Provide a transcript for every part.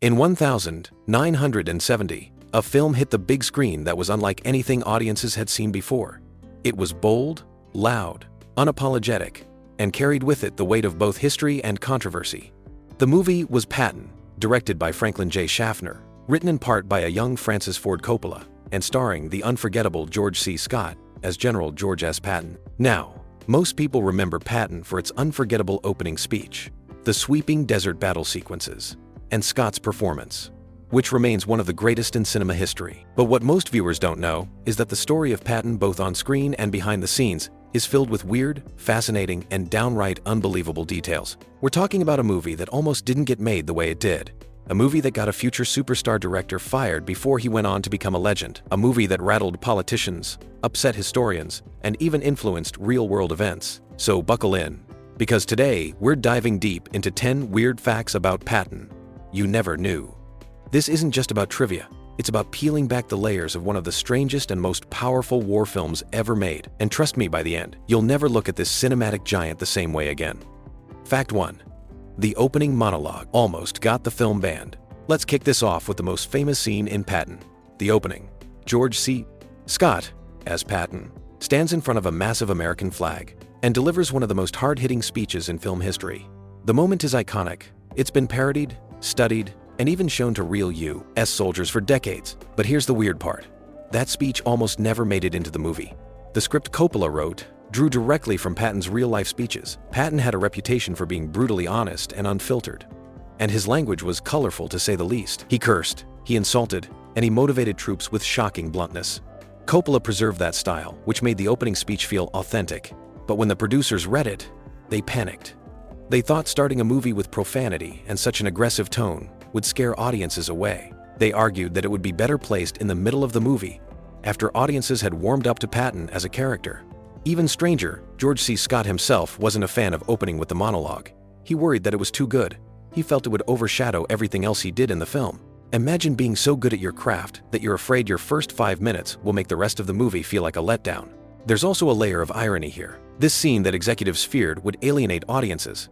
In 1970, a film hit the big screen that was unlike anything audiences had seen before. It was bold, loud, unapologetic, and carried with it the weight of both history and controversy. The movie was Patton, directed by Franklin J. Schaffner, written in part by a young Francis Ford Coppola, and starring the unforgettable George C. Scott as General George S. Patton. Now, most people remember Patton for its unforgettable opening speech, the sweeping desert battle sequences, and Scott's performance, which remains one of the greatest in cinema history. But what most viewers don't know is that the story of Patton, both on screen and behind the scenes, is filled with weird, fascinating, and downright unbelievable details. We're talking about a movie that almost didn't get made the way it did. A movie that got a future superstar director fired before he went on to become a legend. A movie that rattled politicians, upset historians, and even influenced real-world events. So buckle in, because today we're diving deep into 10 weird facts about Patton you never knew. This isn't just about trivia. It's about peeling back the layers of one of the strangest and most powerful war films ever made. And trust me, by the end, you'll never look at this cinematic giant the same way again. Fact 1. The opening monologue almost got the film banned. Let's kick this off with the most famous scene in Patton. The opening. George C. Scott, as Patton, stands in front of a massive American flag and delivers one of the most hard-hitting speeches in film history. The moment is iconic. It's been parodied, studied, and even shown to real U.S. soldiers for decades. But here's the weird part. That speech almost never made it into the movie. The script Coppola wrote drew directly from Patton's real-life speeches. Patton had a reputation for being brutally honest and unfiltered, and his language was colorful to say the least. He cursed, he insulted, and he motivated troops with shocking bluntness. Coppola preserved that style, which made the opening speech feel authentic. But when the producers read it, they panicked. They thought starting a movie with profanity and such an aggressive tone would scare audiences away. They argued that it would be better placed in the middle of the movie, after audiences had warmed up to Patton as a character. Even stranger, George C. Scott himself wasn't a fan of opening with the monologue. He worried that it was too good. He felt it would overshadow everything else he did in the film. Imagine being so good at your craft that you're afraid your first 5 minutes will make the rest of the movie feel like a letdown. There's also a layer of irony here. This scene that executives feared would alienate audiences,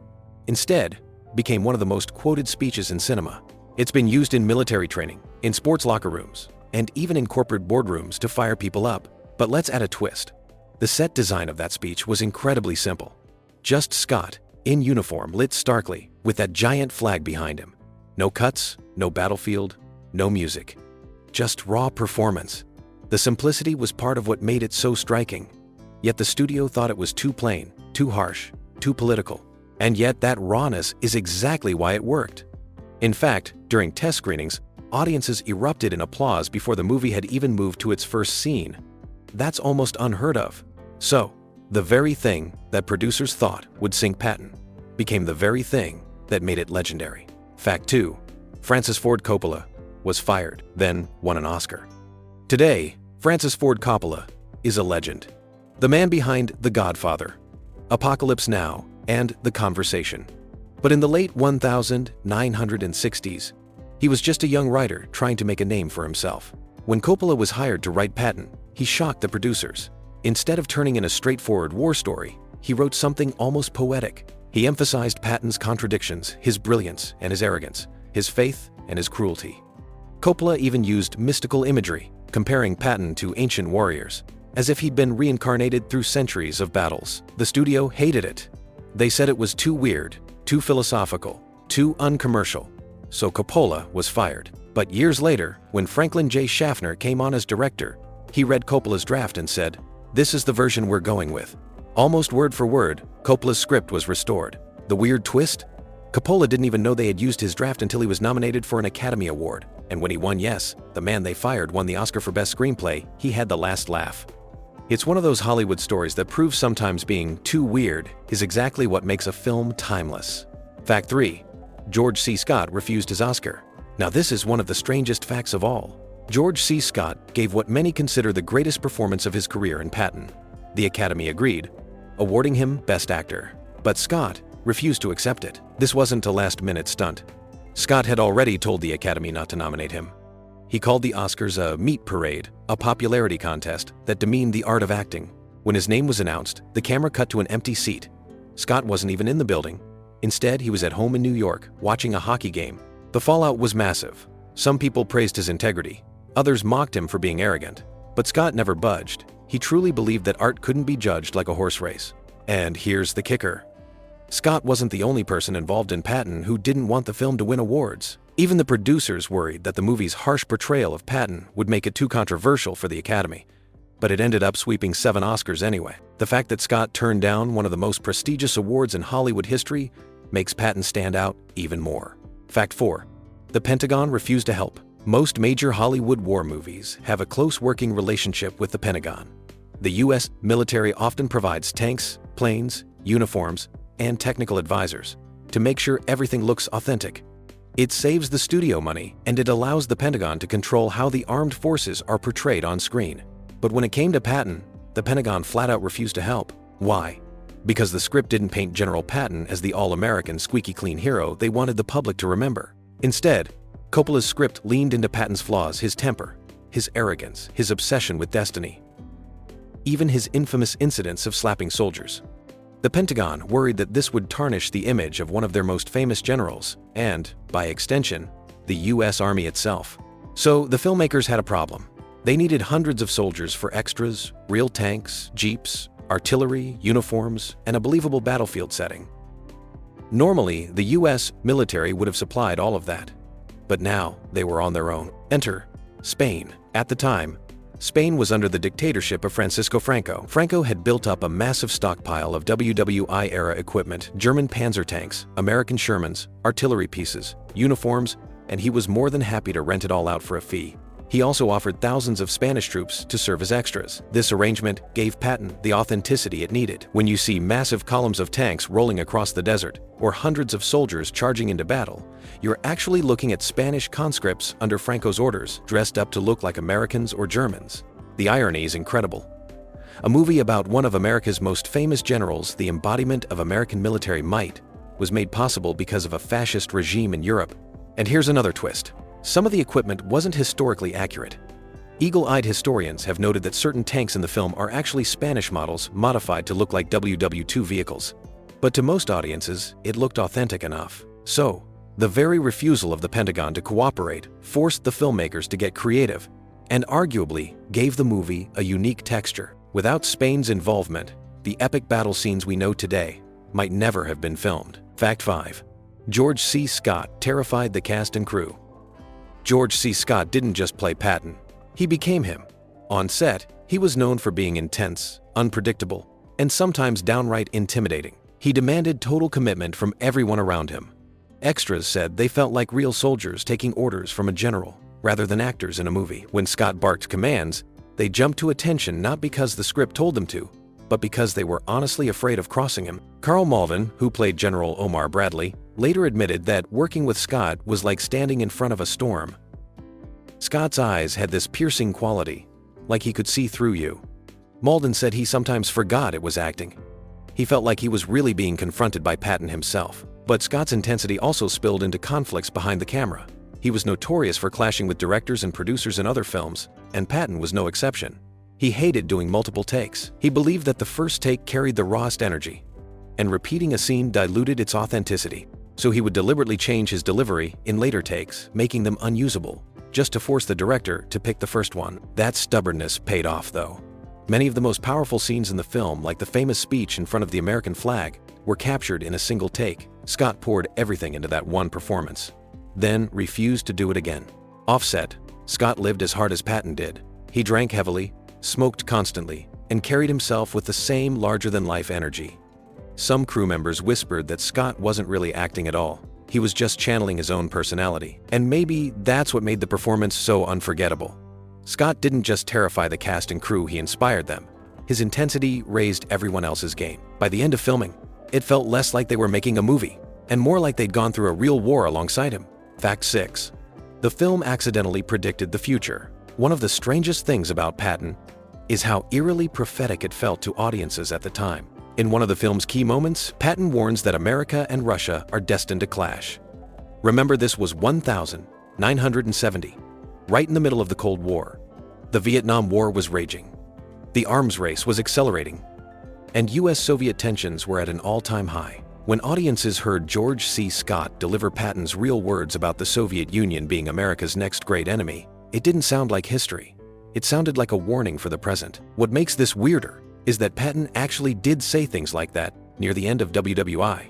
instead, became one of the most quoted speeches in cinema. It's been used in military training, in sports locker rooms, and even in corporate boardrooms to fire people up. But let's add a twist. The set design of that speech was incredibly simple. Just Scott, in uniform, lit starkly, with that giant flag behind him. No cuts, no battlefield, no music. Just raw performance. The simplicity was part of what made it so striking. Yet the studio thought it was too plain, too harsh, too political. And yet that rawness is exactly why it worked. In fact, during test screenings, audiences erupted in applause before the movie had even moved to its first scene. That's almost unheard of. So, the very thing that producers thought would sink Patton became the very thing that made it legendary. Fact 2. Francis Ford Coppola was fired, then won an Oscar. Today, Francis Ford Coppola is a legend. The man behind The Godfather, Apocalypse Now, and The Conversation. But in the late 1960s, he was just a young writer trying to make a name for himself. When Coppola was hired to write Patton, he shocked the producers. Instead of turning in a straightforward war story, he wrote something almost poetic. He emphasized Patton's contradictions, his brilliance and his arrogance, his faith and his cruelty. Coppola even used mystical imagery, comparing Patton to ancient warriors, as if he'd been reincarnated through centuries of battles. The studio hated it. They said it was too weird, too philosophical, too uncommercial. So Coppola was fired. But years later, when Franklin J. Schaffner came on as director, he read Coppola's draft and said, "This is the version we're going with." Almost word for word, Coppola's script was restored. The weird twist? Coppola didn't even know they had used his draft until he was nominated for an Academy Award. And when he won, yes, the man they fired won the Oscar for Best Screenplay, he had the last laugh. It's one of those Hollywood stories that proves sometimes being too weird is exactly what makes a film timeless. Fact 3. George C. Scott refused his Oscar. Now this is one of the strangest facts of all. George C. Scott gave what many consider the greatest performance of his career in Patton. The Academy agreed, awarding him Best Actor. But Scott refused to accept it. This wasn't a last-minute stunt. Scott had already told the Academy not to nominate him. He called the Oscars a meat parade, a popularity contest that demeaned the art of acting. When his name was announced, the camera cut to an empty seat. Scott wasn't even in the building. Instead, he was at home in New York, watching a hockey game. The fallout was massive. Some people praised his integrity, others mocked him for being arrogant. But Scott never budged. He truly believed that art couldn't be judged like a horse race. And here's the kicker. Scott wasn't the only person involved in Patton who didn't want the film to win awards. Even the producers worried that the movie's harsh portrayal of Patton would make it too controversial for the Academy. But it ended up sweeping 7 Oscars anyway. The fact that Scott turned down one of the most prestigious awards in Hollywood history makes Patton stand out even more. Fact 4. The Pentagon refused to help. Most major Hollywood war movies have a close working relationship with the Pentagon. The U.S. military often provides tanks, planes, uniforms, and technical advisors to make sure everything looks authentic. It saves the studio money, and it allows the Pentagon to control how the armed forces are portrayed on screen. But when it came to Patton, the Pentagon flat out refused to help. Why? Because the script didn't paint General Patton as the all-American, squeaky-clean hero they wanted the public to remember. Instead, Coppola's script leaned into Patton's flaws: his temper, his arrogance, his obsession with destiny, even his infamous incidents of slapping soldiers. The Pentagon worried that this would tarnish the image of one of their most famous generals, and, by extension, the U.S. Army itself. So the filmmakers had a problem. They needed hundreds of soldiers for extras, real tanks, jeeps, artillery, uniforms, and a believable battlefield setting. Normally, the U.S. military would have supplied all of that. But now, they were on their own. Enter Spain. At the time, Spain was under the dictatorship of Francisco Franco. Franco had built up a massive stockpile of WWI-era equipment: German panzer tanks, American Shermans, artillery pieces, uniforms, and he was more than happy to rent it all out for a fee. He also offered thousands of Spanish troops to serve as extras. This arrangement gave Patton the authenticity it needed. When you see massive columns of tanks rolling across the desert, or hundreds of soldiers charging into battle, you're actually looking at Spanish conscripts under Franco's orders, dressed up to look like Americans or Germans. The irony is incredible. A movie about one of America's most famous generals, the embodiment of American military might, was made possible because of a fascist regime in Europe. And here's another twist. Some of the equipment wasn't historically accurate. Eagle-eyed historians have noted that certain tanks in the film are actually Spanish models modified to look like WW2 vehicles. But to most audiences, it looked authentic enough. So, the very refusal of the Pentagon to cooperate forced the filmmakers to get creative, and arguably gave the movie a unique texture. Without Spain's involvement, the epic battle scenes we know today might never have been filmed. Fact 5. George C. Scott terrified the cast and crew. George C. Scott didn't just play Patton, he became him. On set, he was known for being intense, unpredictable, and sometimes downright intimidating. He demanded total commitment from everyone around him. Extras said they felt like real soldiers taking orders from a general, rather than actors in a movie. When Scott barked commands, they jumped to attention not because the script told them to, but because they were honestly afraid of crossing him. Carl Malden, who played General Omar Bradley, later admitted that working with Scott was like standing in front of a storm. Scott's eyes had this piercing quality, like he could see through you. Malden said he sometimes forgot it was acting. He felt like he was really being confronted by Patton himself. But Scott's intensity also spilled into conflicts behind the camera. He was notorious for clashing with directors and producers in other films, and Patton was no exception. He hated doing multiple takes. He believed that the first take carried the rawest energy, and repeating a scene diluted its authenticity. So he would deliberately change his delivery in later takes, making them unusable, just to force the director to pick the first one. That stubbornness paid off, though. Many of the most powerful scenes in the film, like the famous speech in front of the American flag, were captured in a single take. Scott poured everything into that one performance, then refused to do it again. Offset, Scott lived as hard as Patton did. He drank heavily, smoked constantly, and carried himself with the same larger-than-life energy. Some crew members whispered that Scott wasn't really acting at all. He was just channeling his own personality. And maybe that's what made the performance so unforgettable. Scott didn't just terrify the cast and crew, he inspired them. His intensity raised everyone else's game. By the end of filming, it felt less like they were making a movie, and more like they'd gone through a real war alongside him. Fact 6. The film accidentally predicted the future. One of the strangest things about Patton is how eerily prophetic it felt to audiences at the time. In one of the film's key moments, Patton warns that America and Russia are destined to clash. Remember, this was 1970, right in the middle of the Cold War. The Vietnam War was raging. The arms race was accelerating, and US-Soviet tensions were at an all-time high. When audiences heard George C. Scott deliver Patton's real words about the Soviet Union being America's next great enemy, it didn't sound like history. It sounded like a warning for the present. What makes this weirder is that Patton actually did say things like that near the end of WWI.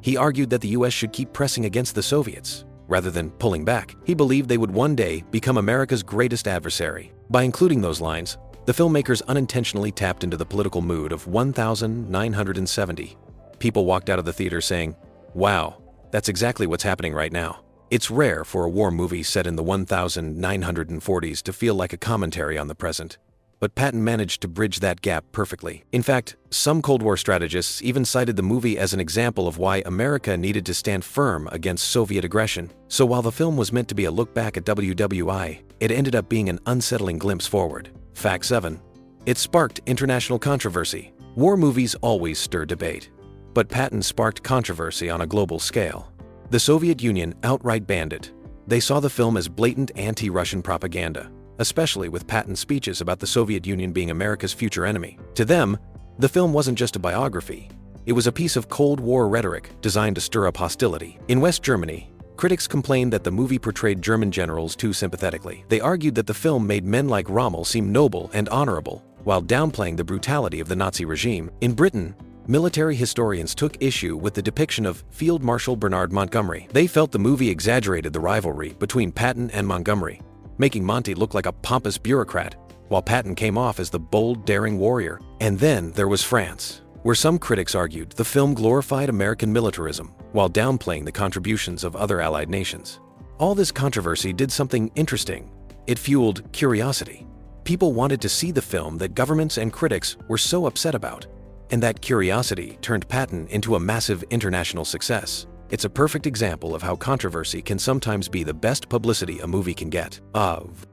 He argued that the US should keep pressing against the Soviets, rather than pulling back. He believed they would one day become America's greatest adversary. By including those lines, the filmmakers unintentionally tapped into the political mood of 1970. People walked out of the theater saying, "Wow, that's exactly what's happening right now." It's rare for a war movie set in the 1940s to feel like a commentary on the present, but Patton managed to bridge that gap perfectly. In fact, some Cold War strategists even cited the movie as an example of why America needed to stand firm against Soviet aggression. So while the film was meant to be a look back at WWI, it ended up being an unsettling glimpse forward. Fact 7. It sparked international controversy. War movies always stir debate, but Patton sparked controversy on a global scale. The Soviet Union outright banned it. They saw the film as blatant anti-Russian propaganda, especially with Patton's speeches about the Soviet Union being America's future enemy. To them, the film wasn't just a biography. It was a piece of Cold War rhetoric designed to stir up hostility. In West Germany, critics complained that the movie portrayed German generals too sympathetically. They argued that the film made men like Rommel seem noble and honorable, while downplaying the brutality of the Nazi regime. In Britain, military historians took issue with the depiction of Field Marshal Bernard Montgomery. They felt the movie exaggerated the rivalry between Patton and Montgomery, making Monty look like a pompous bureaucrat, while Patton came off as the bold, daring warrior. And then there was France, where some critics argued the film glorified American militarism while downplaying the contributions of other Allied nations. All this controversy did something interesting. It fueled curiosity. People wanted to see the film that governments and critics were so upset about, and that curiosity turned Patton into a massive international success. It's a perfect example of how controversy can sometimes be the best publicity a movie can get.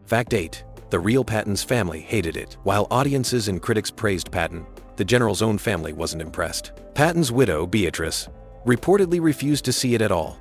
Fact 8. The real Patton's family hated it. While audiences and critics praised Patton, the general's own family wasn't impressed. Patton's widow, Beatrice, reportedly refused to see it at all.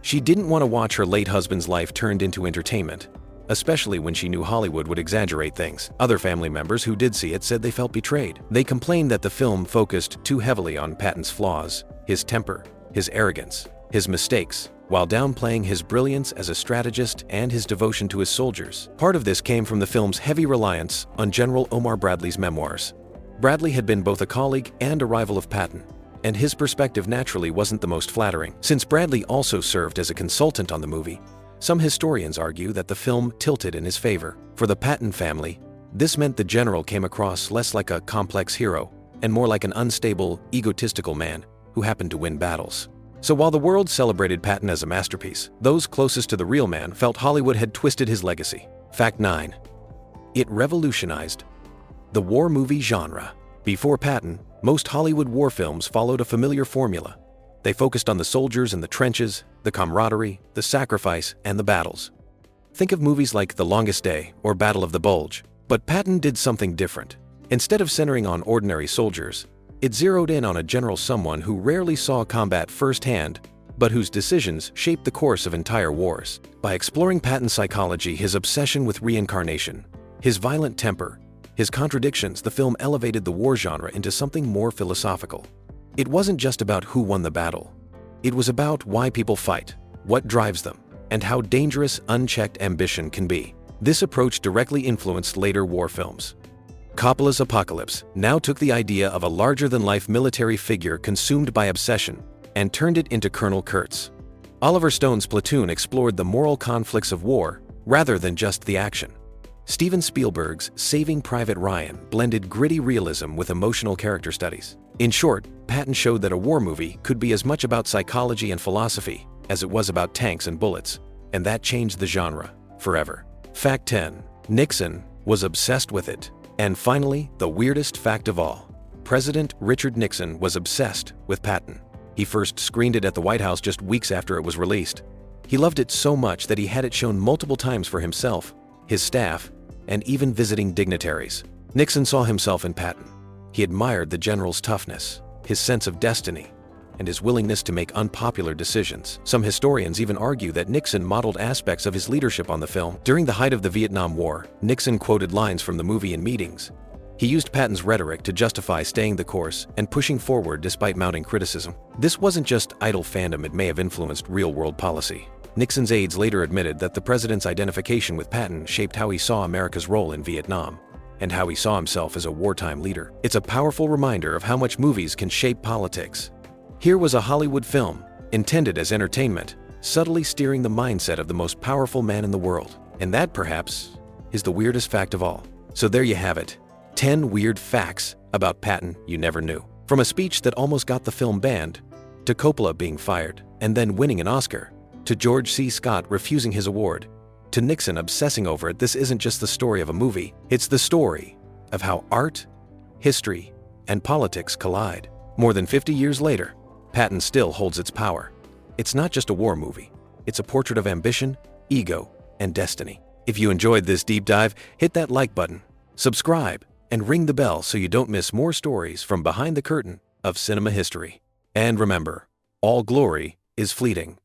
She didn't want to watch her late husband's life turned into entertainment, especially when she knew Hollywood would exaggerate things. Other family members who did see it said they felt betrayed. They complained that the film focused too heavily on Patton's flaws, his temper, his arrogance, his mistakes, while downplaying his brilliance as a strategist and his devotion to his soldiers. Part of this came from the film's heavy reliance on General Omar Bradley's memoirs. Bradley had been both a colleague and a rival of Patton, and his perspective naturally wasn't the most flattering. Since Bradley also served as a consultant on the movie, some historians argue that the film tilted in his favor. For the Patton family, this meant the general came across less like a complex hero and more like an unstable, egotistical man who happened to win battles. So while the world celebrated Patton as a masterpiece, those closest to the real man felt Hollywood had twisted his legacy. Fact 9. It revolutionized the war movie genre. Before Patton, most Hollywood war films followed a familiar formula. They focused on the soldiers in the trenches, the camaraderie, the sacrifice, and the battles. Think of movies like The Longest Day or Battle of the Bulge. But Patton did something different. Instead of centering on ordinary soldiers, it zeroed in on a general, someone who rarely saw combat firsthand, but whose decisions shaped the course of entire wars. By exploring Patton's psychology, his obsession with reincarnation, his violent temper, his contradictions, the film elevated the war genre into something more philosophical. It wasn't just about who won the battle. It was about why people fight, what drives them, and how dangerous unchecked ambition can be. This approach directly influenced later war films. Coppola's Apocalypse now took the idea of a larger-than-life military figure consumed by obsession and turned it into Colonel Kurtz. Oliver Stone's Platoon explored the moral conflicts of war rather than just the action. Steven Spielberg's Saving Private Ryan blended gritty realism with emotional character studies. In short, Patton showed that a war movie could be as much about psychology and philosophy as it was about tanks and bullets, and that changed the genre forever. Fact 10. Nixon was obsessed with it. And finally, the weirdest fact of all. President Richard Nixon was obsessed with Patton. He first screened it at the White House just weeks after it was released. He loved it so much that he had it shown multiple times for himself, his staff, and even visiting dignitaries. Nixon saw himself in Patton. He admired the general's toughness, his sense of destiny, and his willingness to make unpopular decisions. Some historians even argue that Nixon modeled aspects of his leadership on the film. During the height of the Vietnam War, Nixon quoted lines from the movie in meetings, He used Patton's rhetoric to justify staying the course and pushing forward despite mounting criticism. This wasn't just idle fandom, it may have influenced real-world policy. Nixon's aides later admitted that the president's identification with Patton shaped how he saw America's role in Vietnam and how he saw himself as a wartime leader. It's a powerful reminder of how much movies can shape politics. Here was a Hollywood film, intended as entertainment, subtly steering the mindset of the most powerful man in the world. And that, perhaps, is the weirdest fact of all. So there you have it. 10 weird facts about Patton you never knew. From a speech that almost got the film banned, to Coppola being fired and then winning an Oscar, to George C. Scott refusing his award, to Nixon obsessing over it, this isn't just the story of a movie, it's the story of how art, history, and politics collide. More than 50 years later, Patton still holds its power. It's not just a war movie, it's a portrait of ambition, ego, and destiny. If you enjoyed this deep dive, hit that like button, subscribe, and ring the bell so you don't miss more stories from behind the curtain of cinema history. And remember, all glory is fleeting.